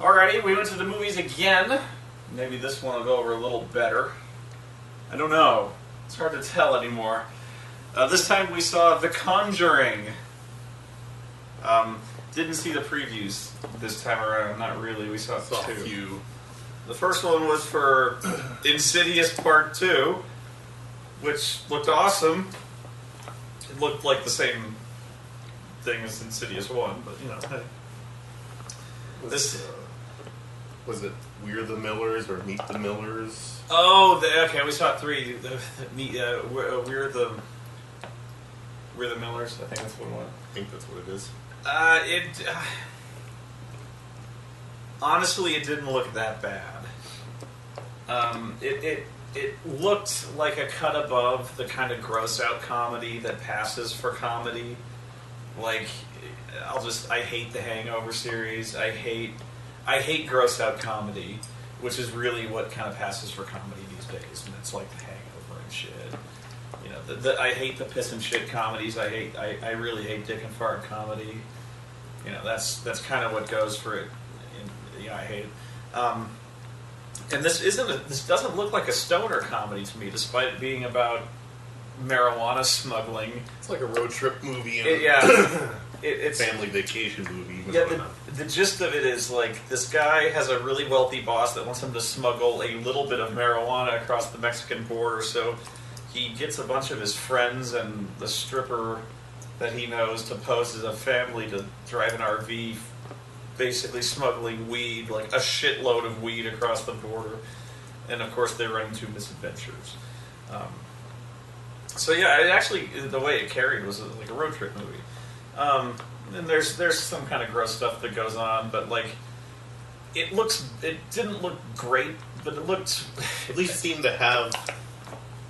Alrighty, we went to the movies again. Maybe this one will go over a little better. I don't know. It's hard to tell anymore. This time we saw The Conjuring. Didn't see the previews this time around. Not really. We saw two. A few. The first one was for Insidious Part 2, which looked awesome. It looked like the same thing as Insidious 1, but you know, hey. Was it We're the Millers or Meet the Millers? Oh, okay, we saw 3. We're the Millers. I think that's what it was. I think that's what it is. Honestly, it didn't look that bad. It looked like a cut above the kind of gross out comedy that passes for comedy. Like, I hate the Hangover series. I hate gross out comedy, which is really what kind of passes for comedy these days, and it's like the Hangover and shit. You know, I hate the piss and shit comedies. I really hate dick and fart comedy. You know, that's kind of what goes for it. I hate it. And this doesn't look like a stoner comedy to me, despite it being about marijuana smuggling. It's like a road trip movie and it's family vacation movie. Yeah, the gist of it is like this guy has a really wealthy boss that wants him to smuggle a little bit of marijuana across the Mexican border, so he gets a bunch of his friends and the stripper that he knows to pose as a family to drive an RV, basically smuggling weed, like a shitload of weed across the border. And of course they run into misadventures. So yeah, it actually, the way it carried was like a road trip movie. And there's some kind of gross stuff that goes on, but like, it didn't look great, but it looked... At least seemed to have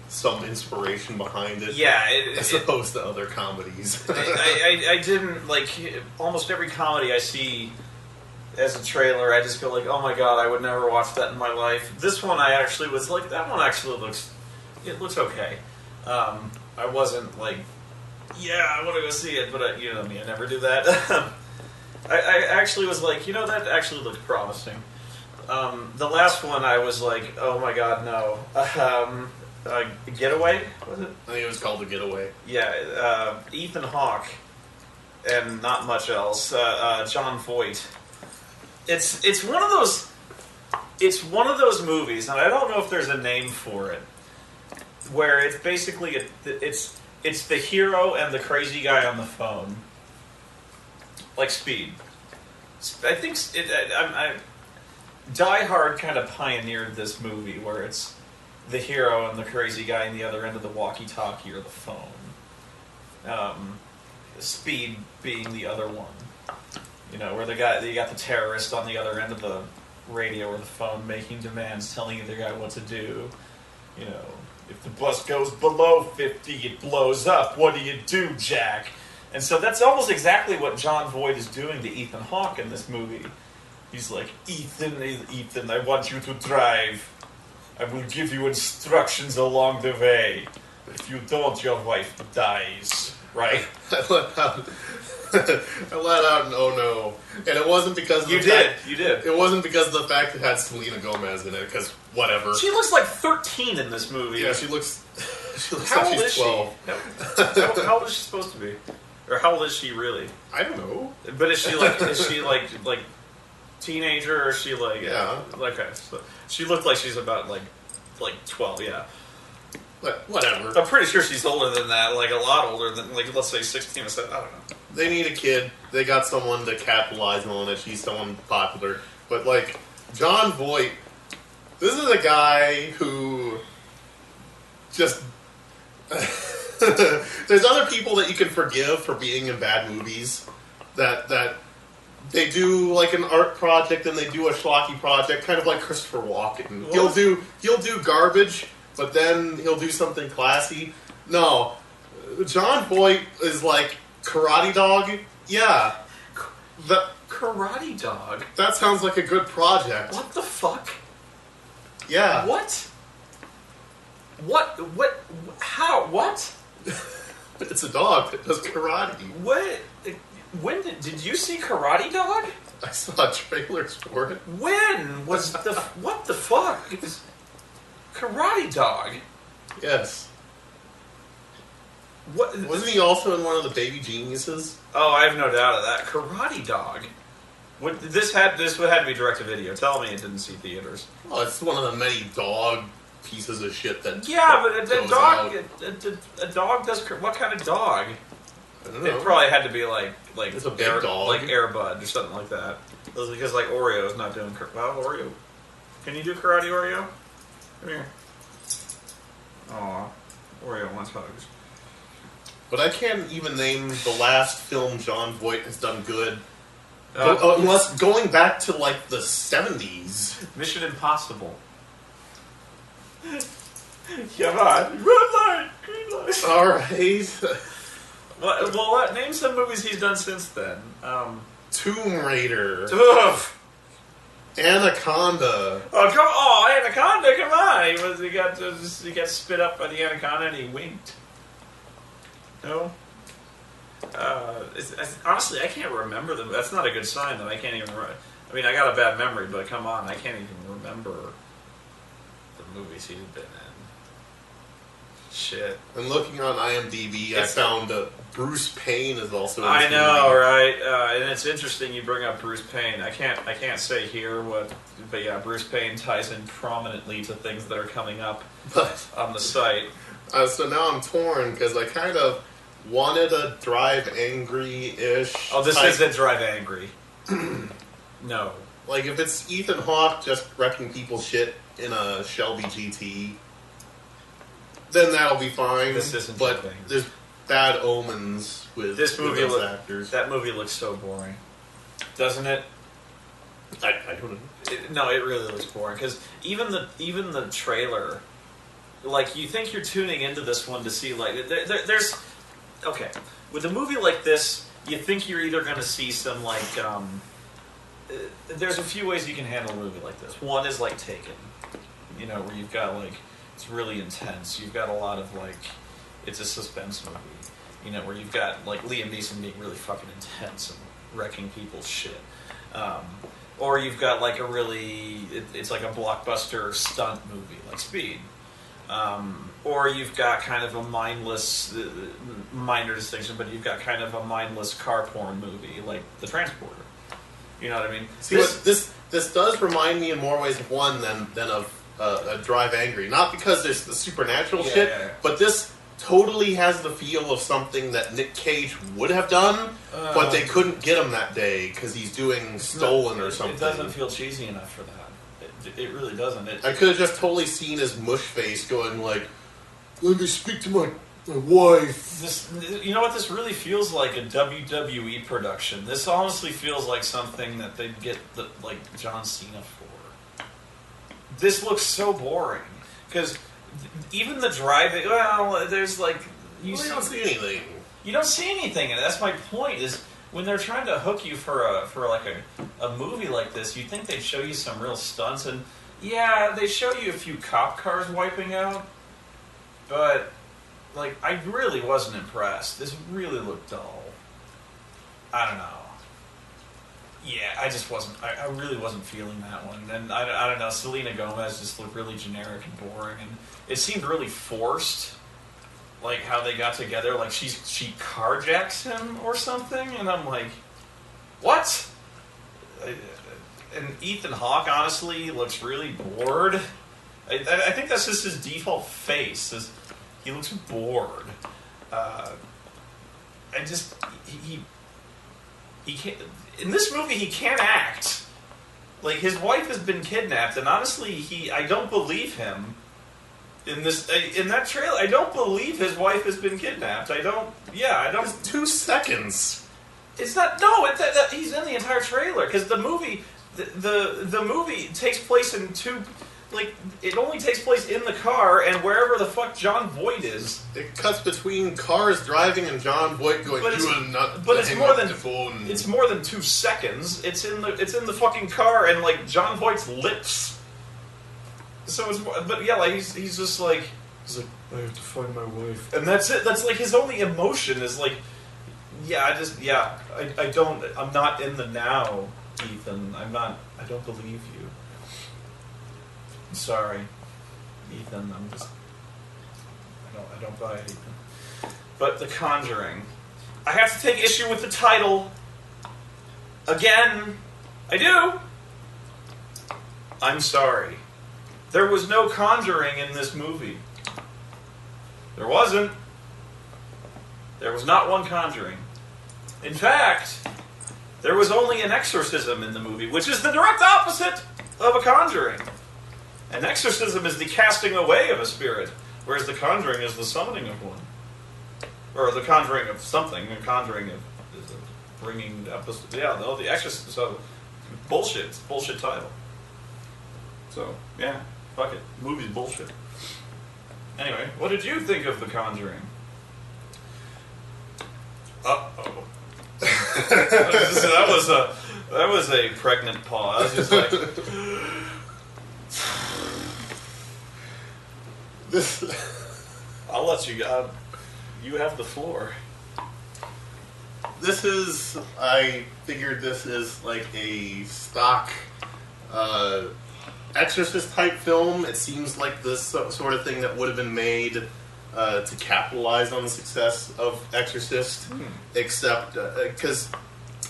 some inspiration behind it. Yeah. As opposed to other comedies. I didn't, like, almost every comedy I see as a trailer, I just go like, oh my god, I would never watch that in my life. This one I actually was like, that one actually looks okay. I wasn't like, yeah, I want to go see it, but you know me, I never do that. I actually was like, you know, that actually looked promising. The last one I was like, oh my god, no. Getaway, was it? I think it was called The Getaway. Yeah, Ethan Hawke, and not much else. Jon Voight. It's one of those movies, and I don't know if there's a name for it, where it's basically it's the hero and the crazy guy on the phone, like Speed. I think Die Hard kind of pioneered this movie, where it's the hero and the crazy guy on the other end of the walkie-talkie or the phone. Speed being the other one. You know, where you got the terrorist on the other end of the radio or the phone making demands, telling the guy what to do. You know, if the bus goes below 50, it blows up. What do you do, Jack? And so that's almost exactly what Jon Voight is doing to Ethan Hawke in this movie. He's like, Ethan, I want you to drive. I will give you instructions along the way. If you don't, your wife dies. Right? I let out an oh no. And it wasn't because of You did. It wasn't because of the fact it had Selena Gomez in it, because whatever. She looks like 13 in this movie. Yeah, she looks how like old she's 12. How old is she supposed to be? Or how old is she really? I don't know. But is she like teenager, or is she like... Yeah. Okay, so she looked like she's about like 12, yeah. But whatever. I'm pretty sure she's older than that, like a lot older than, like, let's say 16 or 17, I don't know. They need a kid. They got someone to capitalize on it. She's someone popular. But, like, Jon Voight, this is a guy who just... There's other people that you can forgive for being in bad movies. That they do, like, an art project and they do a schlocky project, kind of like Christopher Walken. What? He'll do garbage, but then he'll do something classy. No. Jon Voight is like Karate Dog. Yeah. The Karate Dog? That sounds like a good project. What the fuck? Yeah. What? How? What? It's a dog that does karate. What? When did you see Karate Dog? I saw trailers for it. When was the what the fuck? It's Karate Dog. Yes. What Wasn't he also in one of the Baby Geniuses? Oh, I have no doubt of that. Karate Dog. What this had to be direct to video. Tell me it didn't see theaters. Oh, it's one of the many dog pieces of shit that. Yeah, but a goes dog. out. A dog does. What kind of dog? I don't know. It probably had to be like It's a big dog, like Air Bud or something like that. Because like Oreo is not doing. Well, Oreo. Can you do karate, Oreo? Come here. Aw, Oreo wants hugs. But I can't even name the last film Jon Voight has done good. Unless going back to like the 70s. Mission Impossible. Come on, red light, green light. All right. Well, name some movies he's done since then. Tomb Raider. Ugh. Anaconda. Anaconda! Come on! He got spit up by the anaconda and he winked. No. Honestly, I can't remember them. That's not a good sign that I can't even. I mean, I got a bad memory, but come on, I can't even remember the movies he's been in. Shit. And looking on IMDb, I found Bruce Payne is also in this I know, movie. right? And it's interesting you bring up Bruce Payne. I can't say here what, but yeah, Bruce Payne ties in prominently to things that are coming up on the site. So now I'm torn because I kind of wanted a Drive Angry-ish. Oh, this type. isn't Drive Angry. No. Like if it's Ethan Hawke just wrecking people's shit in a Shelby GT, then that'll be fine. This isn't but Drive Angry. there's bad omens with This movie with those actors. That movie looks so boring, doesn't it? I don't know. No, it really looks boring because even the trailer, like you think you're tuning into this one to see like there's okay with a movie like this, you think you're either going to see some like there's a few ways you can handle a movie like this. One is like Taken, where you've got like it's really intense. You've got a lot of like it's a suspense movie, where you've got like Liam Neeson being really fucking intense and wrecking people's shit. Or you've got like a really, it's like a blockbuster stunt movie, like Speed. Or you've got kind of a mindless, minor distinction, but you've got kind of a mindless car porn movie, like The Transporter. You know what I mean? See, this does remind me in more ways of one than of a Drive Angry. Not because there's the supernatural shit, but this totally has the feel of something that Nick Cage would have done, but they couldn't get him that day because he's doing Stolen or something. It doesn't feel cheesy enough for that. It really doesn't. I could have just totally seen his mush face going like, "Let me speak to my wife." You know what? This really feels like a WWE production. This honestly feels like something that they'd get like John Cena for. This looks so boring because. Even the driving, there's like You don't see anything. You don't see anything, and that's my point. Is when they're trying to hook you for a movie like this, you think they'd show you some real stunts, and yeah, they show you a few cop cars wiping out, but like I really wasn't impressed. This really looked dull. I don't know. Yeah, I just wasn't. I really wasn't feeling that one. And I don't know. Selena Gomez just looked really generic and boring, and it seemed really forced. Like how they got together. Like she carjacks him or something, and I'm like, what? And Ethan Hawke honestly looks really bored. I think that's just his default face. He looks bored. He can't. In this movie, he can't act. Like his wife has been kidnapped, and honestly, I don't believe him. In that trailer, I don't believe his wife has been kidnapped. I don't. It's 2 seconds. It's not. No, he's in the entire trailer because the movie, the movie takes place in two. Like, it only takes place in the car and wherever the fuck Jon Voight is. It cuts between cars driving and Jon Voight going, but it's more than 2 seconds. It's in the fucking car and like Jon Voight's lips. So it's more, but yeah, like he's just like I have to find my wife, and that's it. That's like his only emotion is like, I'm not in the now. Ethan. I don't believe you. I'm sorry, Ethan. I don't buy it, Ethan. But The Conjuring. I have to take issue with the title. Again. I do. I'm sorry. There was no Conjuring in this movie. There wasn't. There was not one Conjuring. In fact, there was only an exorcism in the movie, which is the direct opposite of a Conjuring. An exorcism is the casting away of a spirit, whereas the Conjuring is the summoning of one. Or the conjuring of something. The Conjuring is a bringing up... the exorcism... So, bullshit. It's a bullshit title. So, yeah. Fuck it. The movie's bullshit. Anyway, what did you think of The Conjuring? Uh-oh. that was a pregnant pause. It's like... I'll let you... you have the floor. I figured this is like a stock Exorcist type film. It seems like this sort of thing that would have been made to capitalize on the success of Exorcist, except because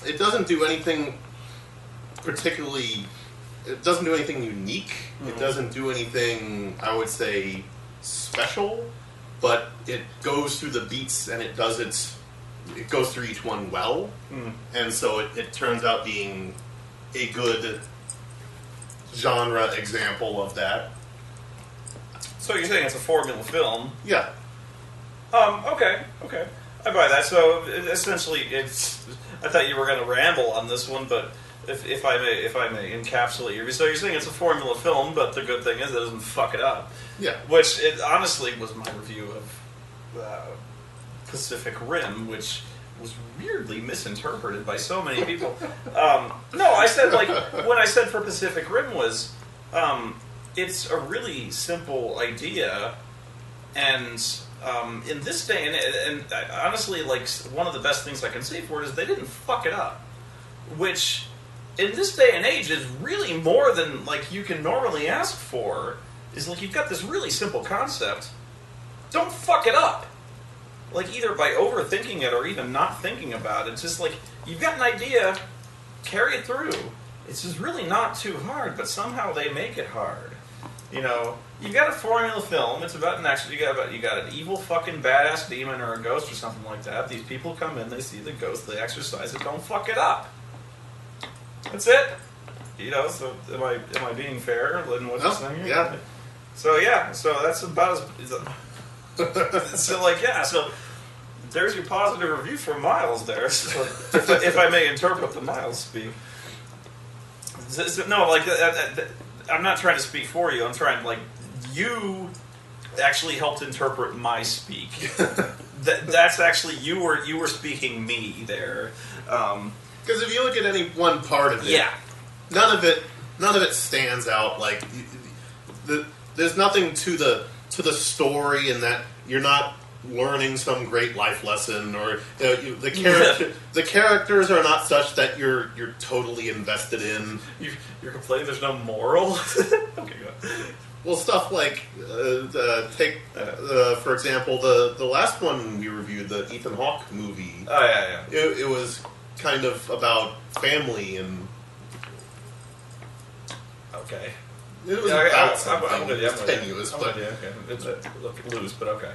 it doesn't do anything particularly. It doesn't do anything unique. It doesn't do anything, I would say, special. But it goes through the beats and it does it. It goes through each one well, and so it turns out being a good genre example of that. So you're saying it's a formula film? Yeah. Okay. I buy that. So essentially, it's. I thought you were going to ramble on this one, but if I may encapsulate your. So you're saying it's a formula film, but the good thing is it doesn't fuck it up. Yeah. Which it honestly was my review of Pacific Rim, which was weirdly misinterpreted by so many people. No, I said when I said for Pacific Rim was, it's a really simple idea, and in this day and honestly, like one of the best things I can say for it is they didn't fuck it up, which in this day and age is really more than like you can normally ask for. Is like you've got this really simple concept, don't fuck it up. Like, either by overthinking it or even not thinking about it. It's just like, you've got an idea, carry it through. It's just really not too hard, but somehow they make it hard. You know, you've got a formula film, it's about an action, you got an evil fucking badass demon or a ghost or something like that. These people come in, they see the ghost, they exorcise it, don't fuck it up. That's it. You know, so am I being fair in what you're saying? Yeah. So that's about as... So there's your positive review for Miles there. So, if I may interpret the Miles speak. I'm not trying to speak for you. I'm trying, you actually helped interpret my speak. That's actually, you were speaking me there. Because if you look at any one part of it, none of it stands out. Like, there's nothing to the story in that you're not learning some great life lesson, or the characters are not such that you're totally invested in. You're complaining there's no moral? Okay, go ahead. Well, stuff like for example, the last one we reviewed, the Ethan Hawke movie. Oh yeah. It was kind of about family and. Okay. It was about something. I'm with you. It's tenuous, but okay. It's loose, but okay.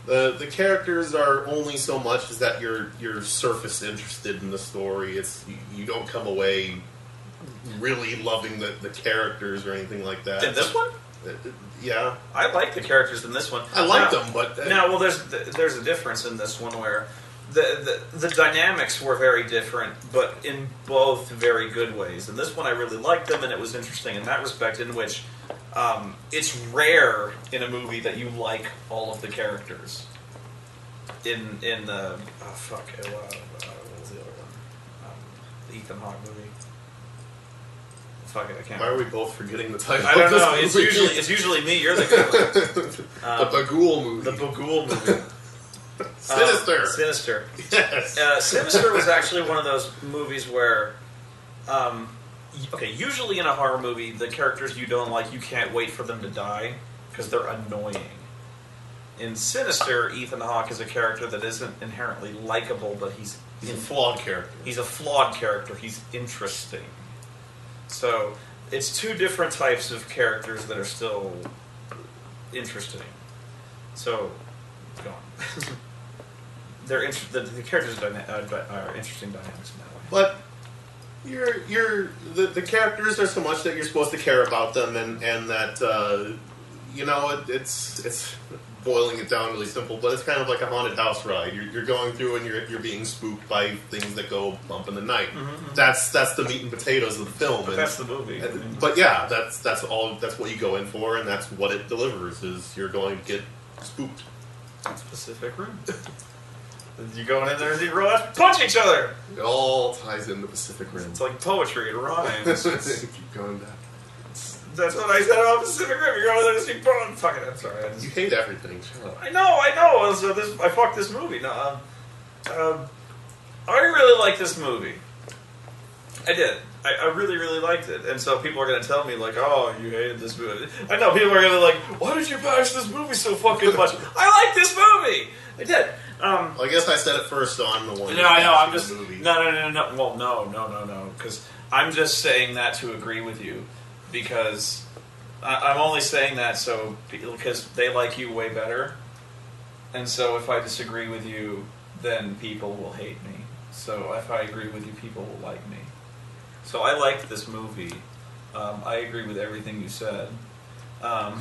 The characters are only so much as that you're surface interested in the story. It's you don't come away really loving the characters or anything like that. In this one? Yeah. I like the characters in this one. I like them, but... there's a difference in this one where the dynamics were very different, but in both very good ways. In this one, I really liked them, and it was interesting in that respect, in which it's rare in a movie that you like all of the characters. In the... what was the other one? The Ethan Hawke movie. Fuck it, I can't. Why are we both forgetting the title? I don't know. It's usually me. You're the guy. The Bagul movie. The Bagul movie. Sinister. Sinister. Yes. Sinister was actually one of those movies where Okay, usually in a horror movie, the characters you don't like, you can't wait for them to die because they're annoying. In Sinister, Ethan Hawke is a character that isn't inherently likable, but he's a flawed character. He's a flawed character. He's interesting. So it's two different types of characters that are still interesting. So, go on. The characters are interesting dynamics in that way. But the characters are so much that you're supposed to care about them, and that it's boiling it down really simple, but it's kind of like a haunted house ride. You're going through and you're being spooked by things that go bump in the night. Mm-hmm. That's the meat and potatoes of the film. But that's the movie. But yeah, that's all. That's what you go in for, and that's what it delivers. Is you're going to get spooked. Pacific Rim. You going in there and you punch each other. It all ties into Pacific Rim. It's like poetry. It rhymes. Keep going back. That's what I said about Pacific Rim. You're going there to see Bone. Fuck it. I'm sorry. You hate everything. Shut up. I know. So I fucked this movie. No, I really like this movie. I did. I really, really liked it. And so people are going to tell me, like, oh, you hated this movie. I know. People are going to be like, why did you bash this movie so fucking much? I like this movie. I did. Well, I guess I said it first on the one. No, I know. I'm just... No. Well, no. Because I'm just saying that to agree with you. Because I'm only saying that because they like you way better. And so if I disagree with you, then people will hate me. So if I agree with you, people will like me. So I liked this movie. I agree with everything you said. I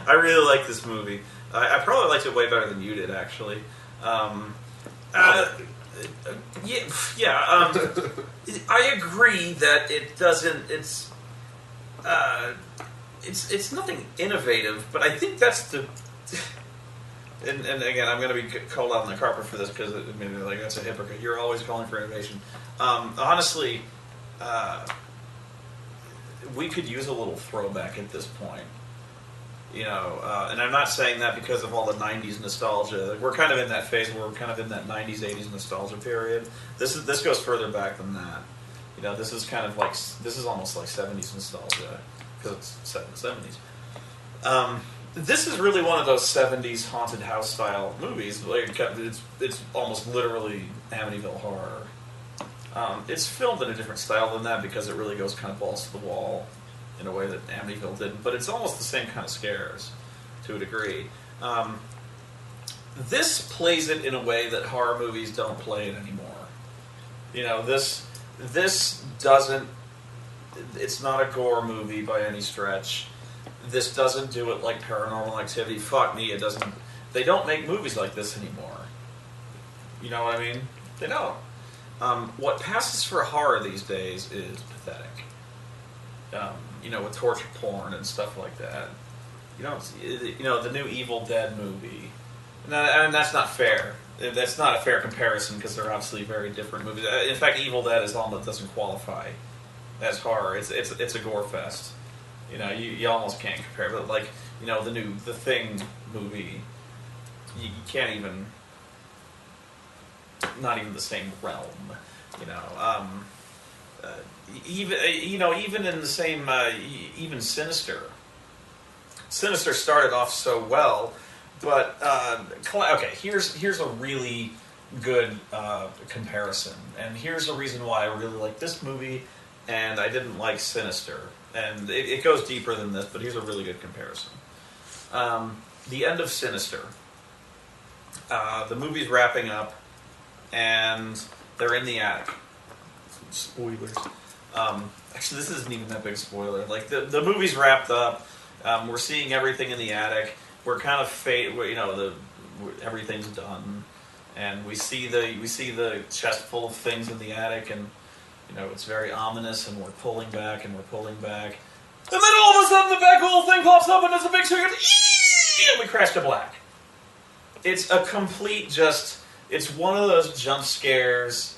really like this movie. I probably liked it way better than you did, actually. Yeah. I agree that it doesn't. It's nothing innovative, but I think that's the. And again, I'm going to be called out on the carpet for this because that's a hypocrite. You're always calling for innovation. Honestly, we could use a little throwback at this point. And I'm not saying that because of all the 90s nostalgia. We're kind of in that phase where we're kind of in that 90s, 80s nostalgia period. This goes further back than that. This is kind of like, this is almost like 70s nostalgia, because it's set in the 70s. This is really one of those 70s haunted house style movies. Like, it's almost literally Amityville horror. It's filmed in a different style than that because it really goes kind of balls to the wall in a way that Amityville didn't, but it's almost the same kind of scares to a degree. This plays it in a way that horror movies don't play it anymore. This doesn't. It's not a gore movie by any stretch. This doesn't do it like Paranormal Activity. Fuck me, it doesn't. They don't make movies like this anymore. You know what I mean? They don't. What passes for horror these days is pathetic. With torture porn and stuff like that. The new Evil Dead movie. And that's not fair. That's not a fair comparison because they're obviously very different movies. In fact, Evil Dead is one that doesn't qualify as horror. It's a gore fest. You almost can't compare. But the Thing movie, you can't even. Not even the same realm. Even in the same, even Sinister. Sinister started off so well, but okay. Here's a really good comparison, and here's a reason why I really like this movie, and I didn't like Sinister, and it goes deeper than this, but here's a really good comparison. The end of Sinister. The movie's wrapping up, and they're in the attic. Spoilers. Actually, this isn't even that big a spoiler. Like the movie's wrapped up. We're seeing everything in the attic. We're kind of everything's done, and we see the chest full of things in the attic, and it's very ominous, and we're pulling back, and then all of a sudden the back whole thing pops up, and there's a big scream, and we crash to black. It's a complete it's one of those jump scares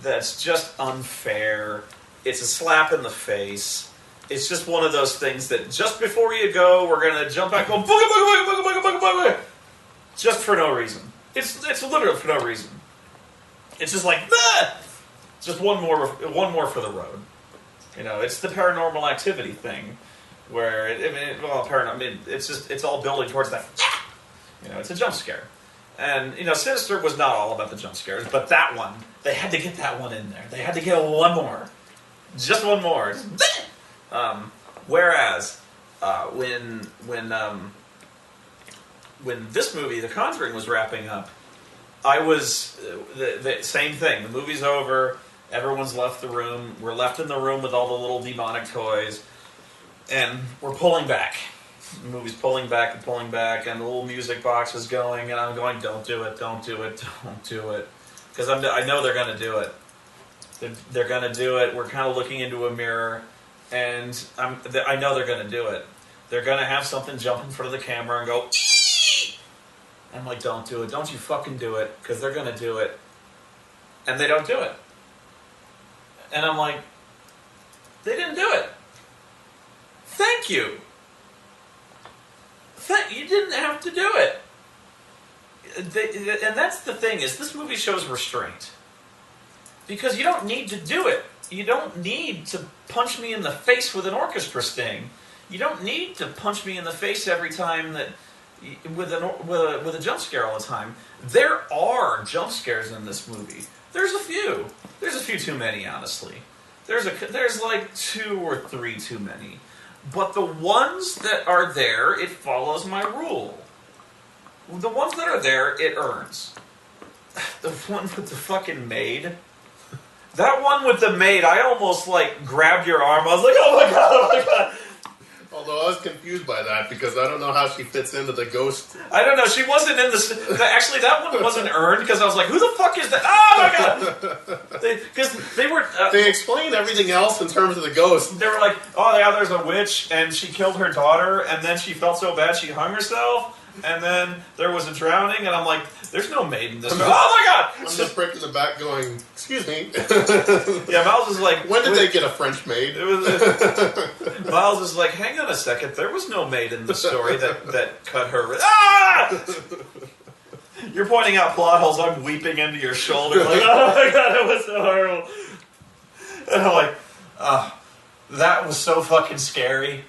that's just unfair. It's a slap in the face. It's just one of those things that just before you go, we're going to jump back and go, booga, booga, booga, booga, booga, booga, booga. Just for no reason. It's literally for no reason. It's just like, ah! Just one more for the road. You know, it's the Paranormal Activity thing, where it's all building towards that. You know, it's a jump scare, and you know, Sinister was not all about the jump scares, but that one, they had to get that one in there. They had to get one more, just one more. Whereas when this movie, The Conjuring, was wrapping up, I was the same thing. The movie's over. Everyone's left the room. We're left in the room with all the little demonic toys, and we're pulling back. The movie's pulling back, and the little music box is going, and I'm going, don't do it, don't do it, don't do it. Because I know they're going to do it. They're going to do it. We're kind of looking into a mirror, and I know they're going to do it. They're going to have something jump in front of the camera and go, Eee! I'm like, don't do it. Don't you fucking do it, because they're going to do it. And they don't do it. And I'm like, they didn't do it. Thank you. You didn't have to do it. And that's the thing, is this movie shows restraint. Because you don't need to do it. You don't need to punch me in the face with an orchestra sting. You don't need to punch me in the face every time that with a jump scare all the time. There are jump scares in this movie. There's a few. There's a few too many, honestly. There's like 2 or 3 too many. But the ones that are there, it follows my rule. The ones that are there, it earns. The one with the fucking maid. That one with the maid, I almost like grabbed your arm. I was like, oh my god, oh my god. Although I was confused by that because I don't know how she fits into the ghost. I don't know. She wasn't in actually, that one wasn't earned because I was like, who the fuck is that? Oh my god! Because they were. They explained everything else in terms of the ghost. They were like, oh yeah, there's a witch and she killed her daughter and then she felt so bad she hung herself. And then there was a drowning, and I'm like, there's no maid in this movie. Oh my god! I'm just breaking the back going, excuse me. Yeah, Miles is like... When did they get a French maid? Miles is like, hang on a second, there was no maid in the story that cut her... Ah! You're pointing out plot holes, I'm weeping into your shoulder, like, oh my god, it was so horrible. And I'm like, that was so fucking scary.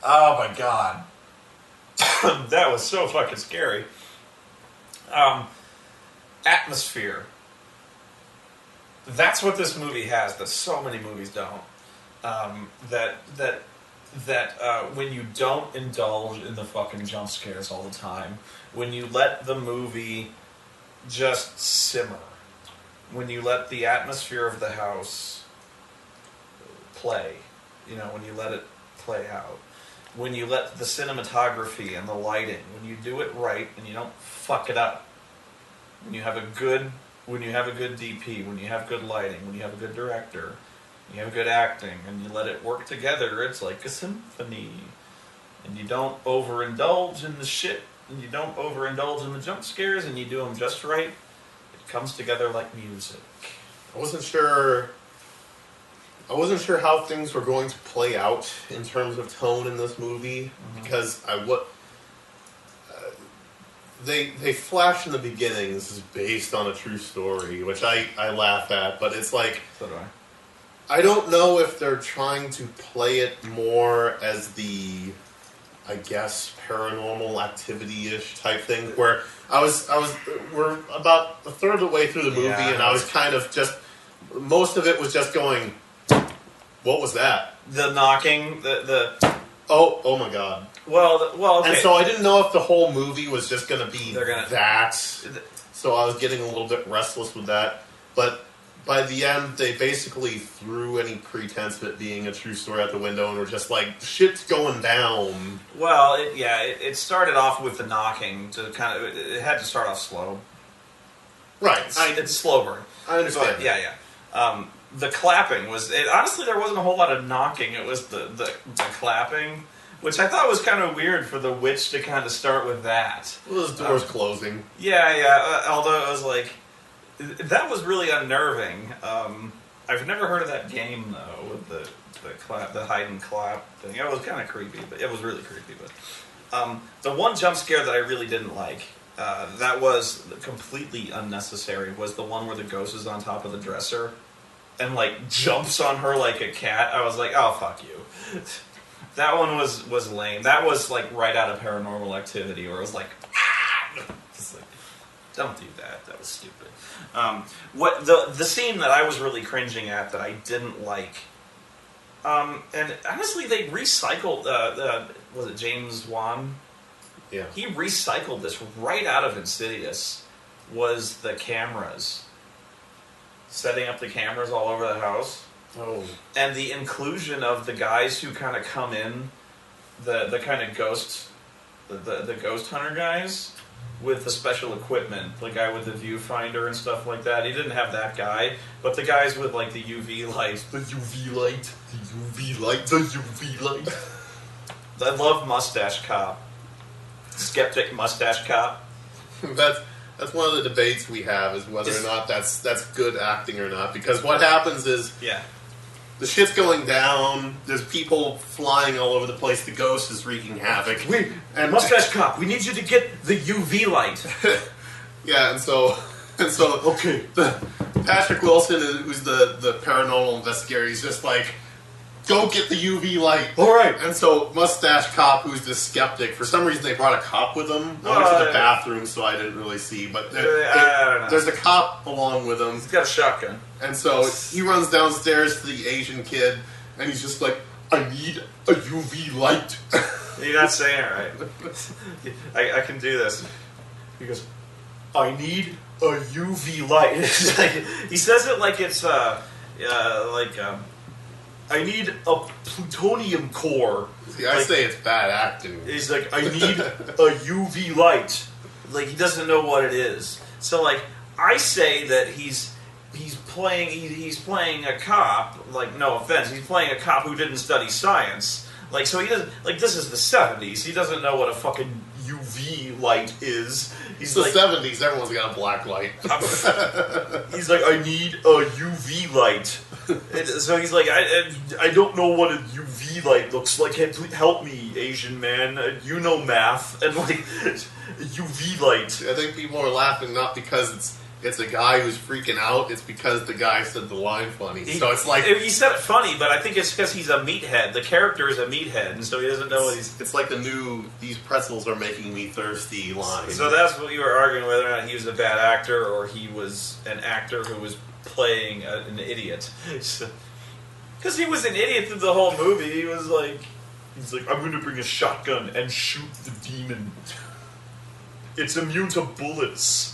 Oh my god. That was so fucking scary. Atmosphere. That's what this movie has that so many movies don't. When you don't indulge in the fucking jump scares all the time, when you let the movie just simmer, when you let the atmosphere of the house play, you know, when you let it play out, when you let the cinematography and the lighting, when you do it right and you don't fuck it up, when you have a good DP, when you have good lighting, when you have a good director, when you have good acting, and you let it work together, it's like a symphony. And you don't overindulge in the shit, and you don't overindulge in the jump scares, and you do them just right. It comes together like music. I wasn't sure how things were going to play out in terms of tone in this movie, because they flash in the beginning, this is based on a true story, which I laugh at, but it's like... So do I don't know if they're trying to play it more as the, I guess, paranormal activity-ish type thing, where we're about a third of the way through the movie, and I was kind of just, most of it was just going... What was that? The knocking, Oh my god. Well, okay. And so I didn't know if the whole movie was just going to be that. So I was getting a little bit restless with that. But by the end, they basically threw any pretense of it being a true story out the window and were just like, shit's going down. Well, it started off with the knocking to kind of... It had to start off slow. Right. It's a slow burn. I understand. But, yeah. The clapping was... honestly, there wasn't a whole lot of knocking. It was the clapping, which I thought was kind of weird for the witch to kind of start with that. Well, those doors closing. Yeah. Although it was like... That was really unnerving. I've never heard of that game, though, with the hide and clap thing. It was kind of creepy, but it was really creepy. But the one jump scare that I really didn't like that was completely unnecessary. Was the one where the ghost is on top of the dresser and like jumps on her like a cat. I was like, oh fuck you. That one was lame. That was like right out of Paranormal Activity, where it was like, just like, don't do that. That was stupid. What the scene that I was really cringing at that I didn't like. And honestly, they recycled. Was it James Wan? Yeah. He recycled this right out of Insidious. Was the cameras, setting up the cameras all over the house. Oh. And the inclusion of the guys who kind of come in, the kind of ghost, the ghost hunter guys with the special equipment, the guy with the viewfinder and stuff like that. He didn't have that guy, but the guys with like the UV light, the UV light, the UV light, the UV light. I love Mustache Cop, Skeptic Mustache Cop. That's one of the debates we have, is whether or not that's good acting or not. Because what happens is, the shit's going down. There's people flying all over the place. The ghost is wreaking havoc. And Mustache Cop, we need you to get the UV light. Yeah, and so okay. Patrick Wilson, who's the paranormal investigator, he's just like, go get the UV light. All right. And so Mustache Cop, who's the skeptic, for some reason they brought a cop with him. I went to the bathroom, so I didn't really see. But I don't know. There's a cop along with him. He's got a shotgun. And so he runs downstairs to the Asian kid, and he's just like, I need a UV light. You're not saying it right. I can do this. He goes, I need a UV light. He says it like it's I need a plutonium core. See, I say it's bad acting. He's like, I need a UV light. Like, he doesn't know what it is. So, like, I say that he's playing a cop. Like, no offense, he's playing a cop who didn't study science. Like, so he doesn't, like, this is the 70s. He doesn't know what a fucking UV light is. It's the 70s. Everyone's got a black light. He's like, I need a UV light. So he's like, I don't know what a UV light looks like. Hey, please help me, Asian man. You know math. And like, a UV light. I think people are laughing not because it's a guy who's freaking out. It's because the guy said the line funny. So it's like, he said it funny, but I think it's because he's a meathead. The character is a meathead, and so he doesn't know what he's... It's like the new, these pretzels are making me thirsty line. So that's what you were arguing, whether or not he was a bad actor or he was an actor who was playing an idiot. Because he was an idiot through the whole movie. He's like, I'm going to bring a shotgun and shoot the demon. It's immune to bullets.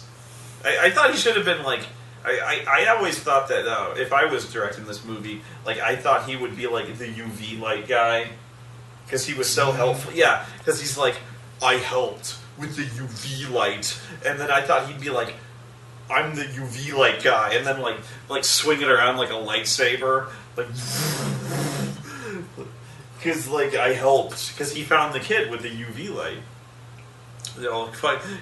I thought he should have been like... I always thought that if I was directing this movie, like, I thought he would be like the UV light guy. Because he was so helpful. Yeah, because he's like, I helped with the UV light. And then I thought he'd be like, I'm the UV light guy. And then like swing it around like a lightsaber. Like... Because, like, I helped. Because he found the kid with the UV light. You know,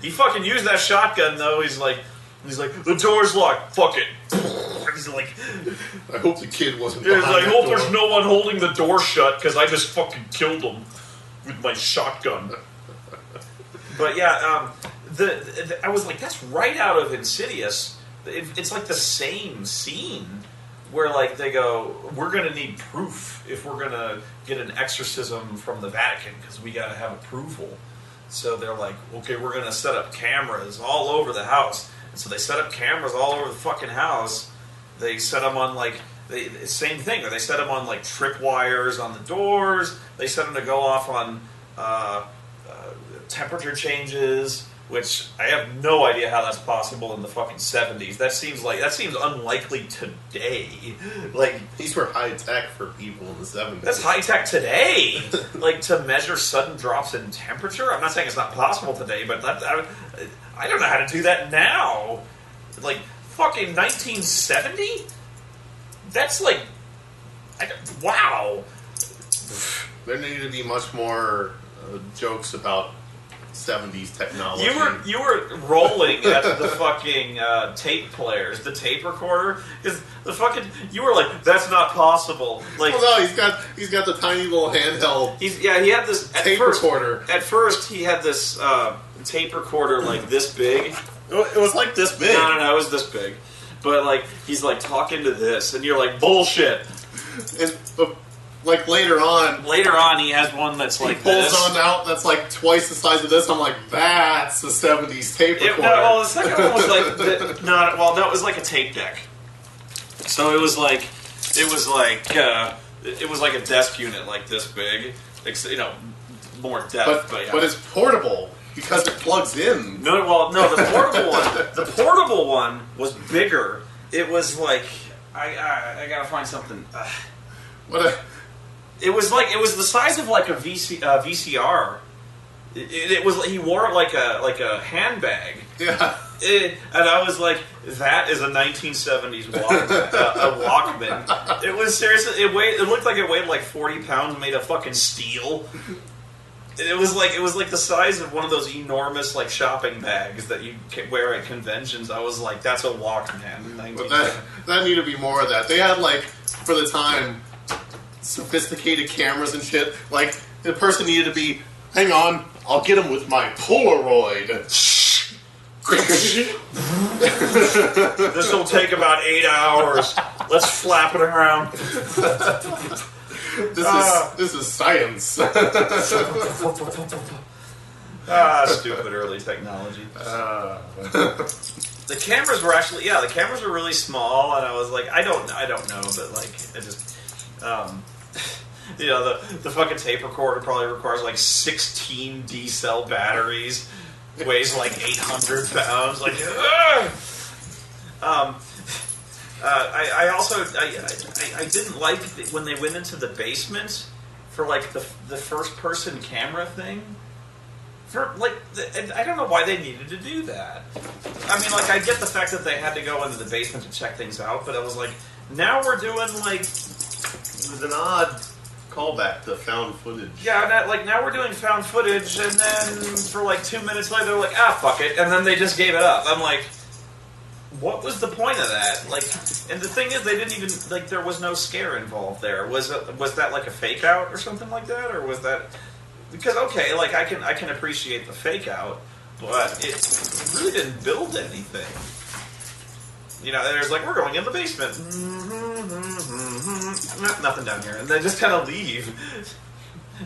he fucking used that shotgun, though. He's like, the door's locked. Fuck it. He's like, I hope the kid wasn't. Yeah, I hope there's no one holding the door shut because I just fucking killed him with my shotgun. But yeah, I was like, that's right out of Insidious. It's like the same scene where like they go, we're gonna need proof if we're gonna get an exorcism from the Vatican because we gotta have approval. So they're like, okay, we're going to set up cameras all over the house. And so they set up cameras all over the fucking house. They set them on, like, same thing. They set them on, like, tripwires on the doors. They set them to go off on temperature changes, which I have no idea how that's possible in the fucking 70s. That seems unlikely today. Like, these were high tech for people in the 70s. That's high tech today. Like, to measure sudden drops in temperature. I'm not saying it's not possible today, but I don't know how to do that now. Like, fucking 1970? That's like, wow. There needed to be much more jokes about 70s technology. You were rolling at the fucking tape players, the tape recorder, because the fucking you were like, that's not possible. Like, well, no, he's got the tiny little handheld. He had this tape recorder. At first, he had this tape recorder like this big. It was like this big. No, it was this big. But like he's like talking to this, and you're like, bullshit. And like later on, he has one that's like he pulls this. one out that's like twice the size of this. I'm like, that's a 70s tape recorder. Well, the second one was like it was like a tape deck. So it was like a desk unit like this big, more depth. But it's portable because it plugs in. No, the portable one was bigger. It was like I gotta find something. It was the size of like a VCR. It was he wore it like a handbag. Yeah. And I was like, that is a 1970s Walkman. It was seriously. It looked like it weighed like 40 pounds, made of fucking steel. It was like the size of one of those enormous like shopping bags that you wear at conventions. I was like, that's a Walkman. But that needed to be more of that. They had like for the time sophisticated cameras and shit. Like the person needed to be, hang on, I'll get him with my Polaroid. This will take about 8 hours. Let's flap it around. This is science. Stupid early technology. The cameras were actually, the cameras were really small, and I was like, I don't know, but like, it just, the fucking tape recorder probably requires like 16 D-cell batteries, weighs like 800 pounds, like, I also didn't like when they went into the basement for like the first person camera thing. I don't know why they needed to do that. I mean, like I get the fact that they had to go into the basement to check things out, but I was like, now we're doing like it was an odd callback to found footage. Yeah, now we're doing found footage, and then for like 2 minutes later, they're like, fuck it, and then they just gave it up. I'm like, what was the point of that? Like, and the thing is, they didn't even like. There was no scare involved there. Was that like a fake out or something like that, or was that because okay, like I can appreciate the fake out, but it really didn't build anything. There's like we're going in the basement, nothing down here, and they just kind of leave.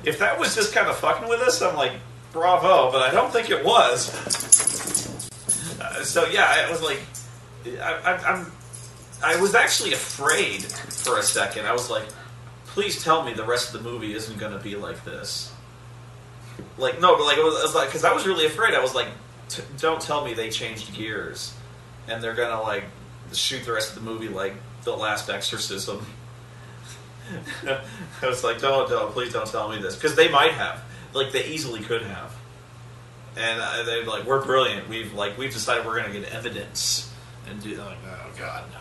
If that was just kind of fucking with us, I'm like, bravo, but I don't think it was. So yeah, it was like. I was actually afraid for a second. I was like, please tell me the rest of the movie isn't going to be like this. Like, no, but like, it was like, because I was really afraid. I was like, don't tell me they changed gears and they're going to like shoot the rest of the movie like The Last Exorcism. I was like, please don't tell me this. Because they might have. Like, they easily could have. And they're like, we're brilliant. We've decided we're going to get evidence. And do like, oh god, no.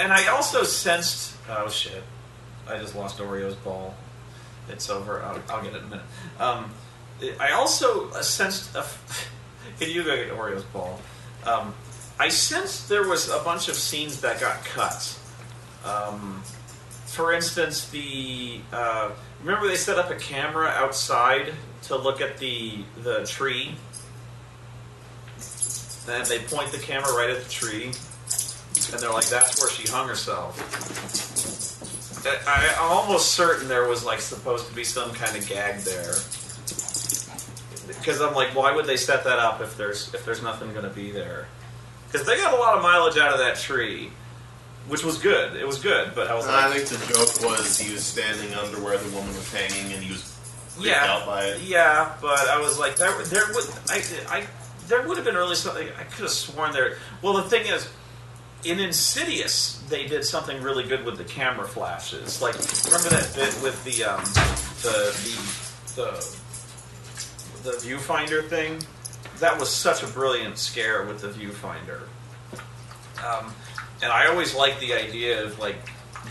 And I also sensed. Oh shit! I just lost Oreo's ball. It's over. I'll get it in a minute. I also sensed. Can you go get Oreo's ball? I sensed there was a bunch of scenes that got cut. For instance, remember they set up a camera outside to look at the tree. And they point the camera right at the tree, and they're like, that's where she hung herself. I'm almost certain there was like supposed to be some kind of gag there. Because I'm like, why would they set that up if there's nothing going to be there? Because they got a lot of mileage out of that tree, which was good. It was good, but I was like... I think the joke was he was standing under where the woman was hanging, and he was freaked out by it. Yeah, but I was like, there would have been really something. I could have sworn there. Well, the thing is, in Insidious, they did something really good with the camera flashes. Like, remember that bit with the viewfinder thing? That was such a brilliant scare with the viewfinder. And I always liked the idea of like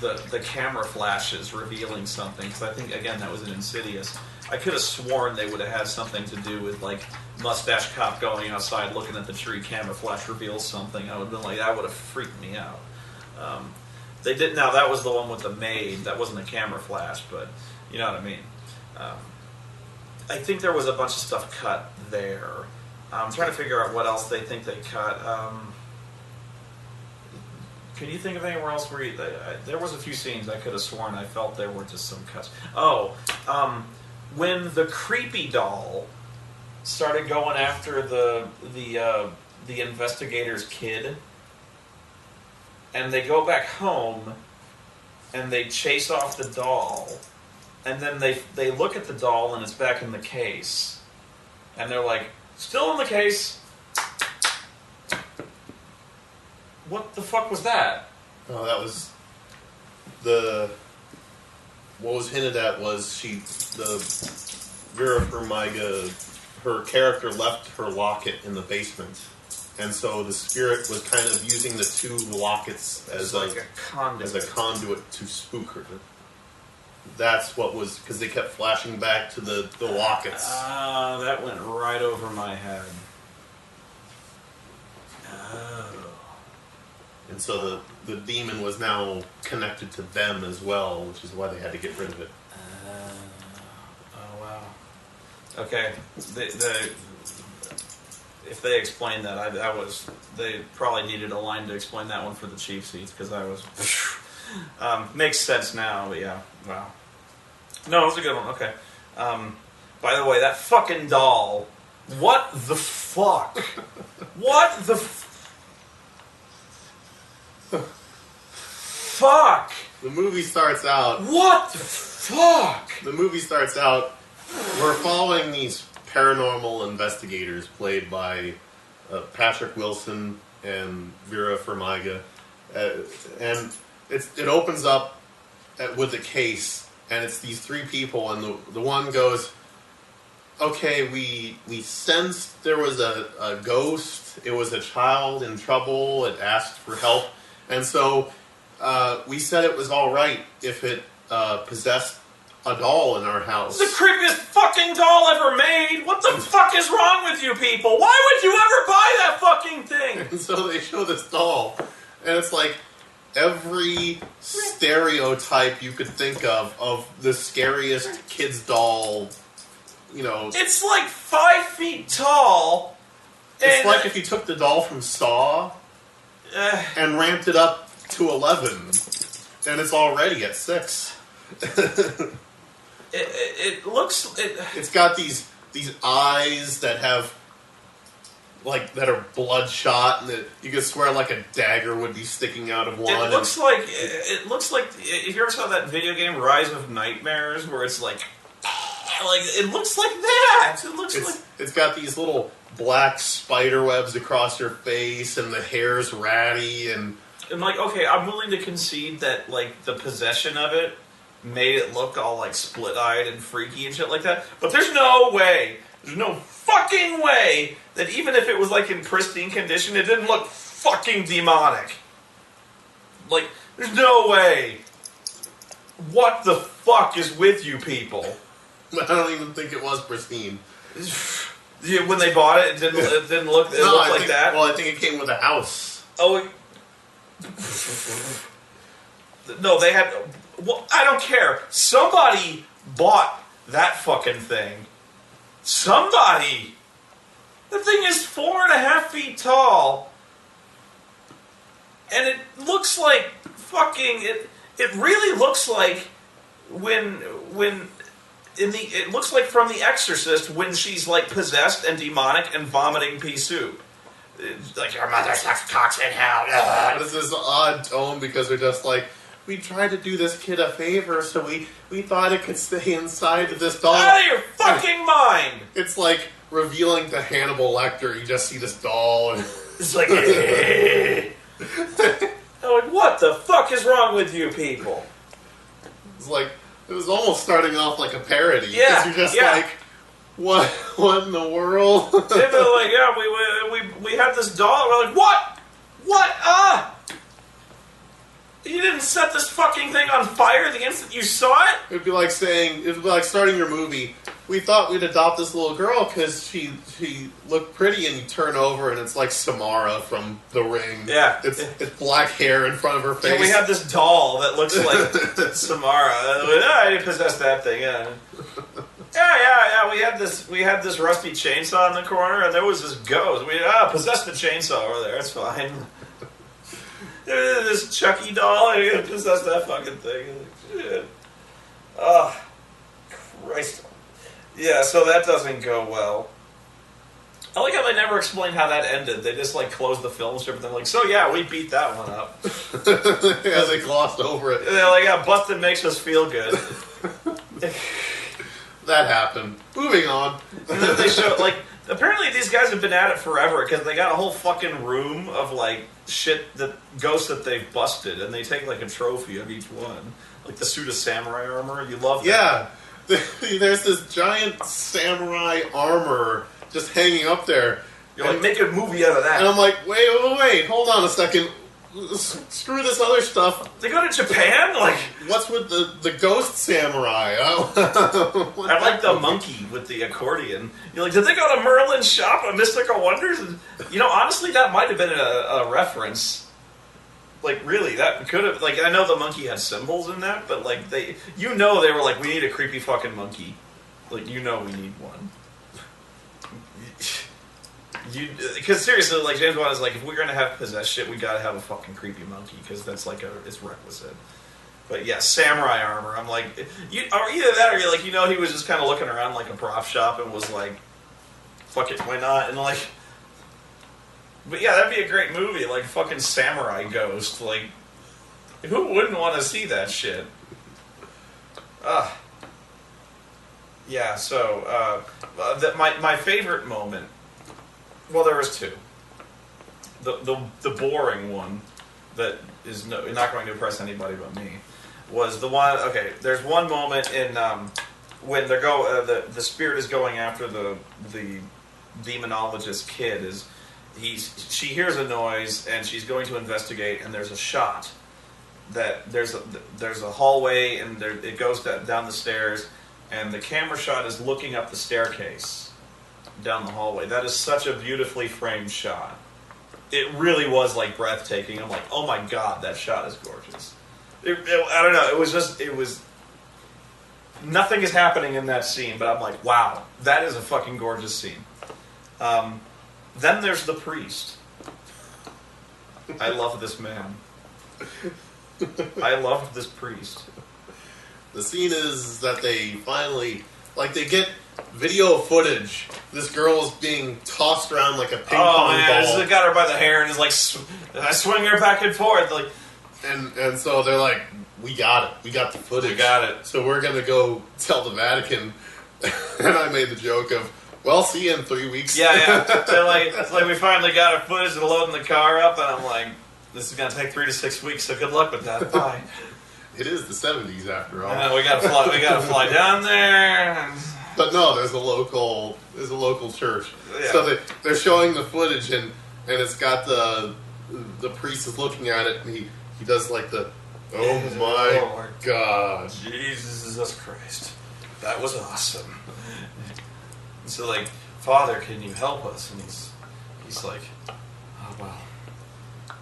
the camera flashes revealing something, because I think, again, that was in Insidious. I could have sworn they would have had something to do with, like, Mustache Cop going outside looking at the tree, camera flash reveals something. I would have been like, that would have freaked me out. They did. Now, that was the one with the maid. That wasn't a camera flash, but you know what I mean. I think there was a bunch of stuff cut there. I'm trying to figure out what else they think they cut. Can you think of anywhere else where there was a few scenes I could have sworn I felt there were just some cuts. Oh, when the creepy doll started going after the investigator's kid, and they go back home, and they chase off the doll, and then they look at the doll and it's back in the case, and they're like, still in the case. What the fuck was that? Oh, that was what was hinted at was Vera Farmiga, her character left her locket in the basement. And so the spirit was kind of using the two lockets as like a conduit to spook her. That's what was, because they kept flashing back to the lockets. That went right over my head. Oh. And so the demon was now connected to them as well, which is why they had to get rid of it. Oh, wow. Okay. If they explained that, they probably needed a line to explain that one for the cheap seats, because I was... makes sense now, but yeah. Wow. No, it was a good one. Okay. By the way, that fucking doll. What the fuck? What the fuck? The movie starts out... What the fuck? The movie starts out... We're following these paranormal investigators played by Patrick Wilson and Vera Farmiga. And it opens up with a case, and it's these three people, and the one goes, okay, we sensed there was a ghost, it was a child in trouble, it asked for help, and so we said it was alright if it possessed a doll in our house. The creepiest fucking doll ever made! What the fuck is wrong with you people? Why would you ever buy that fucking thing? And so they show this doll, and it's like every stereotype you could think of the scariest kid's doll, you know. It's like 5 feet tall. It's like if you took the doll from Saw and ramped it up to 11, and it's already at 6. It looks... It's got these eyes that have... like, that are bloodshot, and you could swear like a dagger would be sticking out of one. It looks like if you ever saw that video game Rise of Nightmares, where it's like it looks like that. It's got these little black spider webs across your face, and the hair's ratty, and like, okay, I'm willing to concede that like the possession of it made it look all like split-eyed and freaky and shit like that, but there's no way. There's no fucking way that even if it was like in pristine condition, it didn't look fucking demonic. Like, there's no way. What the fuck is with you people? I don't even think it was pristine. Yeah, when they bought it, it didn't look like that? Well, I think it came with a house. Oh. No, they had... Well, I don't care. Somebody bought that fucking thing. Somebody! The thing is 4.5 feet tall, and it looks like fucking... It really looks like it looks like from The Exorcist when she's like possessed and demonic and vomiting pea soup. It's like, your mother sucks cocks in hell. But it's this odd tone because they're just like, we tried to do this kid a favor, so we thought it could stay inside of this doll. Out of your fucking mind! It's like revealing to Hannibal Lecter, you just see this doll, and it's like, I'm like, what the fuck is wrong with you people? It's like, it was almost starting off like a parody. Yeah, you're just like, what in the world? They've been like, yeah, we had this doll, and we're like, what? You didn't set this fucking thing on fire the instant you saw it? It'd be like starting your movie. We thought we'd adopt this little girl because she looked pretty, and you turn over and it's like Samara from The Ring. Yeah. It's black hair in front of her face. And we have this doll that looks like Samara. I didn't possess that thing, yeah. Yeah. We had this rusty chainsaw in the corner, and there was this ghost. We possessed the chainsaw over there. It's fine. This Chucky doll, I possessed that fucking thing. Shit. Oh, Christ. Yeah, so that doesn't go well. I like how they never explained how that ended. They just like closed the film strip and they're like, so yeah, we beat that one up. Yeah, they glossed over it. And they're like, yeah, busted makes us feel good. That happened. Moving on. And then they show, like, apparently these guys have been at it forever because they got a whole fucking room of like shit ghosts that they've busted, and they take like a trophy of each one. Like the suit of samurai armor. You love that. Yeah. There's this giant samurai armor just hanging up there. You're like, make a movie out of that. And I'm like, wait, hold on a second. Screw this other stuff. They go to Japan? Like, what's with the ghost samurai? I like the monkey with the accordion. You're like, did they go to Merlin's shop at Mystical Wonders? And, honestly, that might have been a reference. Like, really, that could have... Like, I know the monkey had symbols in that, but, like, they were like, we need a creepy fucking monkey. Like, we need one. Because seriously, like, James Wan is like, if we're gonna have possessed shit, we gotta have a fucking creepy monkey, because that's like it's requisite. But yeah, samurai armor. I'm like, or either that, or you're like, he was just kind of looking around like a prop shop and was like, fuck it, why not? And like, but yeah, that'd be a great movie, like fucking Samurai Ghost. Like, who wouldn't want to see that shit? Yeah. So my favorite moment. Well, there was two. The boring one that is not going to impress anybody but me was the one. Okay, there's one moment in when the spirit is going after the demonologist kid. She hears a noise and she's going to investigate, and there's a shot that there's a hallway, and it goes down the stairs, and the camera shot is looking up the staircase down the hallway. That is such a beautifully framed shot. It really was like breathtaking. I'm like, oh my god, that shot is gorgeous. I don't know. It was nothing is happening in that scene, but I'm like, wow, that is a fucking gorgeous scene. Then there's the priest. I love this man. I love this priest. The scene is that they finally, like, they get video footage. This girl is being tossed around like a ping pong ball. This got her by the hair and is like, I swing her back and forth. Like, and so they're like, we got it. We got the footage. We got it. So we're gonna go tell the Vatican. And I made the joke of, well, see you in 3 weeks. Yeah. It's like we finally got our footage and loading the car up, and I'm like, this is gonna take 3 to 6 weeks. So good luck with that. Bye. It is the 70s after all. I know, we gotta fly down there. But no, there's a local church. Yeah. So they're showing the footage, and it's got the priest is looking at it, and he does like the, oh my god, Jesus Christ, that was awesome. So like, Father, can you help us? And he's like, oh well.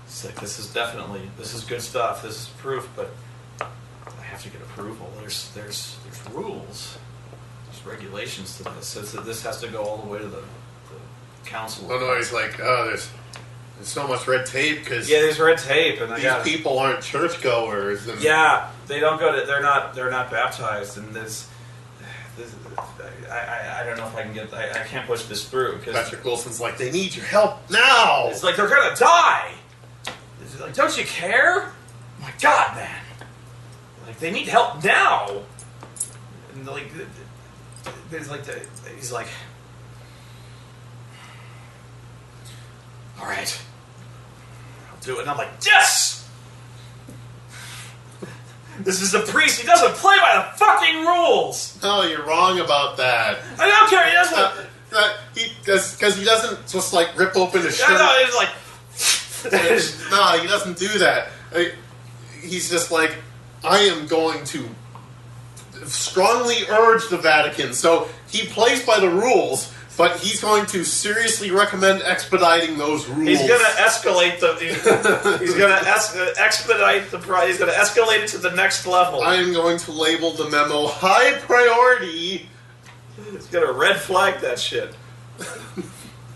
He's like, this is good stuff. This is proof, but I have to get approval. There's rules. Regulations to this. So this has to go all the way to the council. Oh no, he's like, there's so much red tape because there's red tape, and these people aren't churchgoers. And they don't go to. They're not baptized, and this I don't know if I can get. I can't push this through because Patrick Wilson's like, they need your help now. It's like they're gonna die. It's like, don't you care? Oh my God, man! Like they need help now. And like. He's like, all right, I'll do it. And I'm like, yes! This is a priest. He doesn't play by the fucking rules. No, you're wrong about that. I don't care. He doesn't. Because he doesn't just like rip open his shirt. No, he's like, no, he doesn't do that. he's just like, I am going to strongly urge the Vatican. So he plays by the rules, but he's going to seriously recommend expediting those rules. He's going to escalate he's going to expedite the price. He's going to escalate it to the next level. I am going to label the memo high priority. He's going to red flag that shit.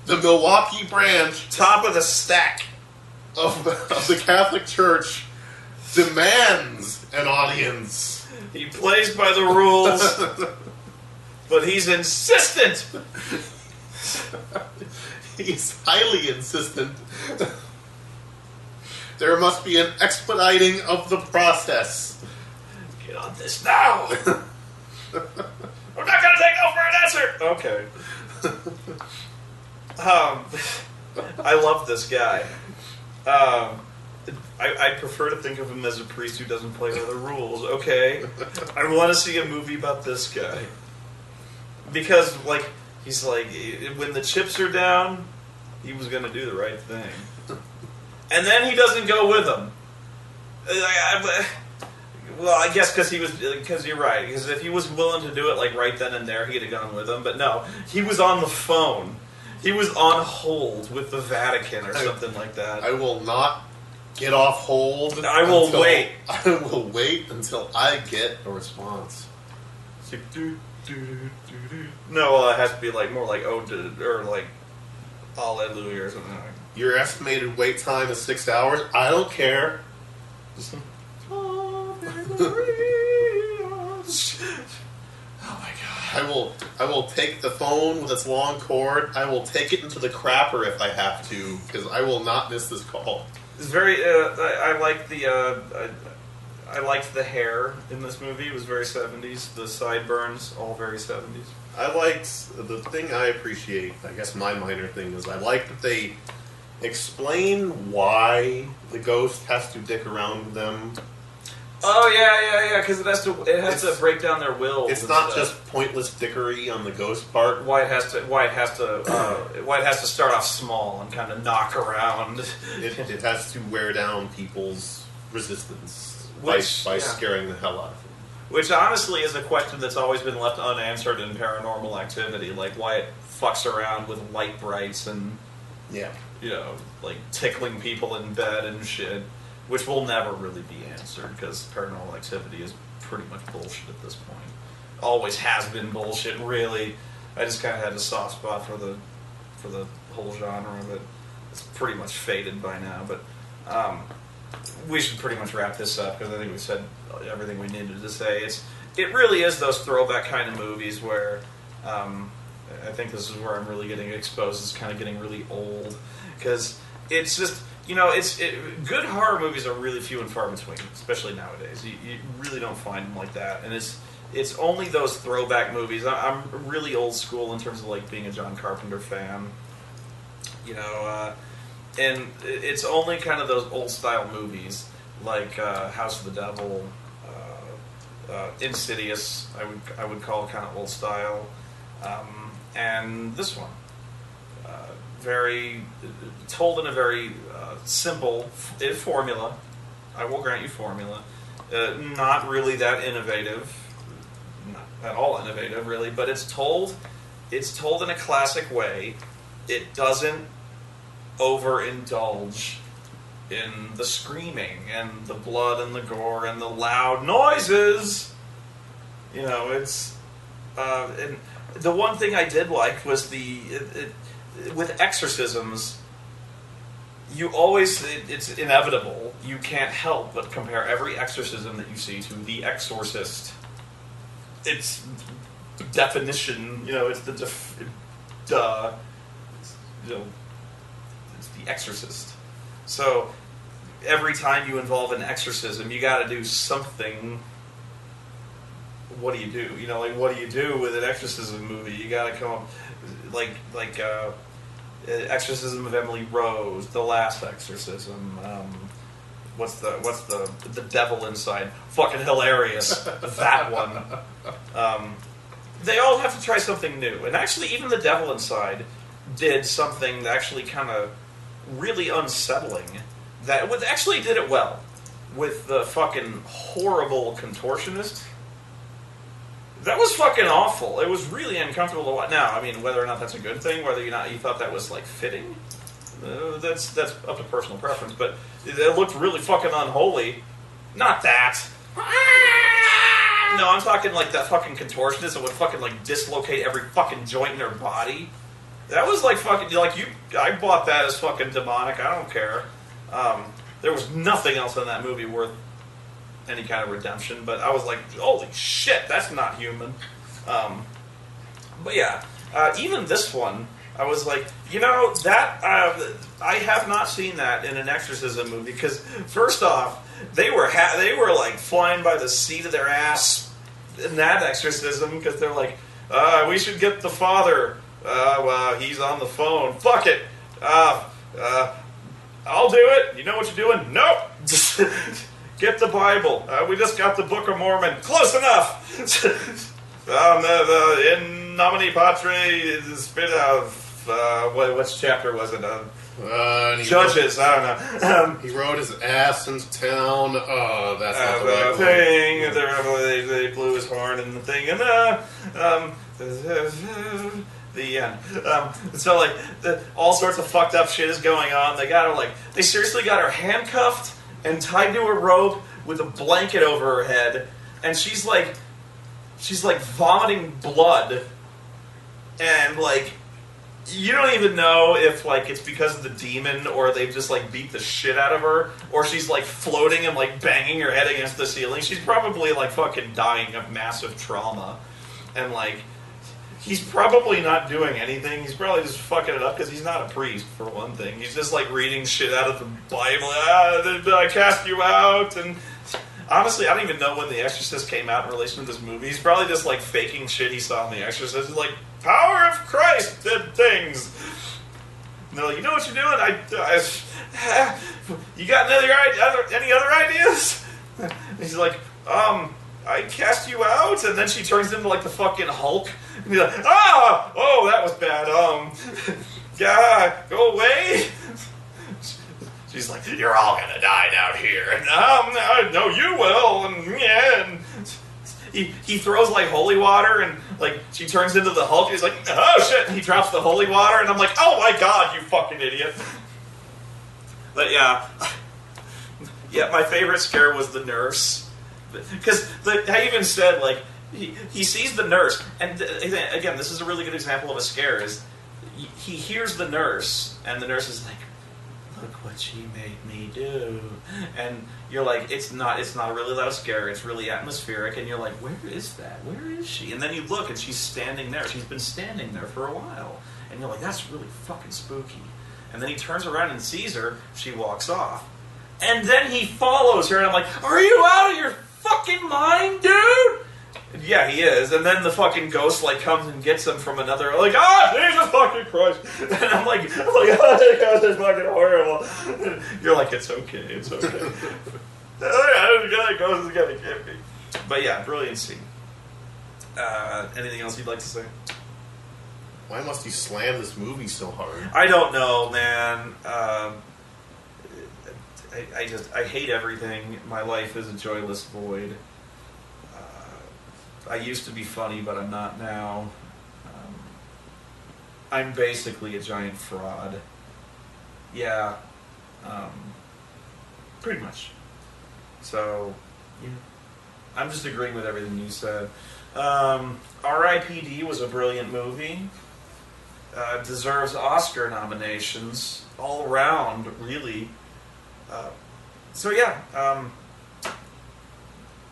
The Milwaukee branch, top of the stack of the Catholic Church, demands an audience. He plays by the rules, but he's insistent. He's highly insistent. There must be an expediting of the process. Get on this now. I'm not going to take no for an answer. Okay. I love this guy. I prefer to think of him as a priest who doesn't play by the rules. Okay, I want to see a movie about this guy because, like, he's like, when the chips are down, he was going to do the right thing, and then he doesn't go with them. Well, I guess because you're right. Because if he was willing to do it like right then and there, he'd have gone with them. But no, he was on the phone. He was on hold with the Vatican or something like that. I will not get off hold. I will wait. I will wait until I get a response. It's like, no, well, it has to be like more like or like Alleluia or something like that. Your estimated wait time is 6 hours. I don't care. Oh my god! I will take the phone with its long cord. I will take it into the crapper if I have to, because I will not miss this call. It's very. I like the. I liked the hair in this movie. It was very 70s. The sideburns, all very 70s. I liked the thing I appreciate. I guess my minor thing is I like that they explain why the ghost has to dick around with them. Oh yeah, because it has to break down their will. It's not just pointless dickery on the ghost part. Why it has to start off small and kind of knock around. It has to wear down people's resistance by scaring the hell out of them. Which honestly is a question that's always been left unanswered in Paranormal Activity, like why it fucks around with light brights and like tickling people in bed and shit. Which will never really be answered because Paranormal Activity is pretty much bullshit at this point. Always has been bullshit, really. I just kind of had a soft spot for the whole genre, but it's pretty much faded by now. But we should pretty much wrap this up because I think we said everything we needed to say. It really is those throwback kind of movies where I think this is where I'm really getting exposed. It's kind of getting really old because it's just. Good horror movies are really few and far between, especially nowadays. You really don't find them like that, and it's only those throwback movies. I'm really old school in terms of like being a John Carpenter fan, and it's only kind of those old style movies like House of the Devil, Insidious. I would call kind of old style, and this one. Very told in a very simple formula. I will grant you formula. Not really that innovative, not at all innovative, really. But it's told in a classic way. It doesn't overindulge in the screaming and the blood and the gore and the loud noises. It's and the one thing I did like was with exorcisms, it's inevitable. You can't help but compare every exorcism that you see to The Exorcist. It's the definition, it's it's The Exorcist. So every time you involve an exorcism, you got to do something. What do you do? What do you do with an exorcism movie? You got to come up like Exorcism of Emily Rose, The Last Exorcism. What's the Devil Inside? Fucking hilarious. That one. They all have to try something new, and actually, even The Devil Inside did something that actually kind of really unsettling. That actually did it well. with the fucking horrible contortionist. That was fucking awful. It was really uncomfortable to watch. Now, I mean, whether or not that's a good thing, whether you thought that was like fitting, that's up to personal preference. But it looked really fucking unholy. Not that. No, I'm talking like that fucking contortionist that would fucking like dislocate every fucking joint in her body. That was like fucking like you. I bought that as fucking demonic. I don't care. There was nothing else in that movie worth any kind of redemption, but I was like, holy shit, that's not human. But yeah, even this one, I was like, that I have not seen that in an exorcism movie, because first off, they were like flying by the seat of their ass in that exorcism, because they're like, we should get the father. Well, he's on the phone. Fuck it. I'll do it. You know what you're doing? Nope. Get the Bible. We just got the Book of Mormon. Close enough. In nomine patri spiritus. Which chapter was it? Judges. I don't know. He rode his ass into town. Oh, that's not the right thing. They blew his horn and the thing. And the end. So like all sorts of fucked up shit is going on. They seriously got her handcuffed and tied to a rope with a blanket over her head, and she's like vomiting blood, and like you don't even know if like it's because of the demon or they've just like beat the shit out of her, or she's like floating and like banging her head against the ceiling. She's probably like fucking dying of massive trauma, and like he's probably not doing anything. He's probably just fucking it up because he's not a priest, for one thing. He's just like reading shit out of the Bible. I cast you out. And honestly, I don't even know when The Exorcist came out in relation to this movie. He's probably just like faking shit he saw in The Exorcist. He's like, power of Christ did things. And they're like, you know what you're doing? You got any other ideas? And he's like, I cast you out, and then she turns into like the fucking Hulk. And he's like, oh, that was bad. Yeah, go away. She's like, you're all gonna die down here, and no, you will, and yeah. And he throws like holy water, and like she turns into the Hulk. He's like, oh shit, and he drops the holy water, and I'm like, oh my god, you fucking idiot. But yeah, my favorite scare was the nurse. Because I even said, like, he sees the nurse, and again, this is a really good example of a scare, is he hears the nurse, and the nurse is like, look what she made me do. And you're like, it's not a really loud scare, it's really atmospheric, and you're like, where is that? Where is she? And then you look, and she's standing there. She's been standing there for a while. And you're like, that's really fucking spooky. And then he turns around and sees her, she walks off. And then he follows her, and I'm like, are you out of your fucking mind, dude? Yeah, he is. And then the fucking ghost like comes and gets him from another, like, Jesus fucking Christ. And I'm like, oh my god, that's fucking horrible. And you're like, it's okay. That ghost is gonna get me. But yeah, brilliant scene. Anything else you'd like to say? Why must you slam this movie so hard? I don't know, man. I hate everything. My life is a joyless void. I used to be funny, but I'm not now. I'm basically a giant fraud. Yeah. Pretty much. So, yeah. I'm just agreeing with everything you said. R.I.P.D. was a brilliant movie. Deserves Oscar nominations all around, really. So yeah,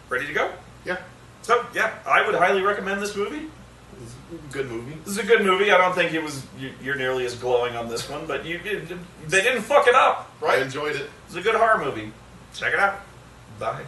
ready to go? Yeah. So yeah, I would highly recommend this movie. This is a good movie. This is a good movie. I don't think you're nearly as glowing on this one, but they didn't fuck it up, right? I enjoyed it. It's a good horror movie. Check it out. Bye.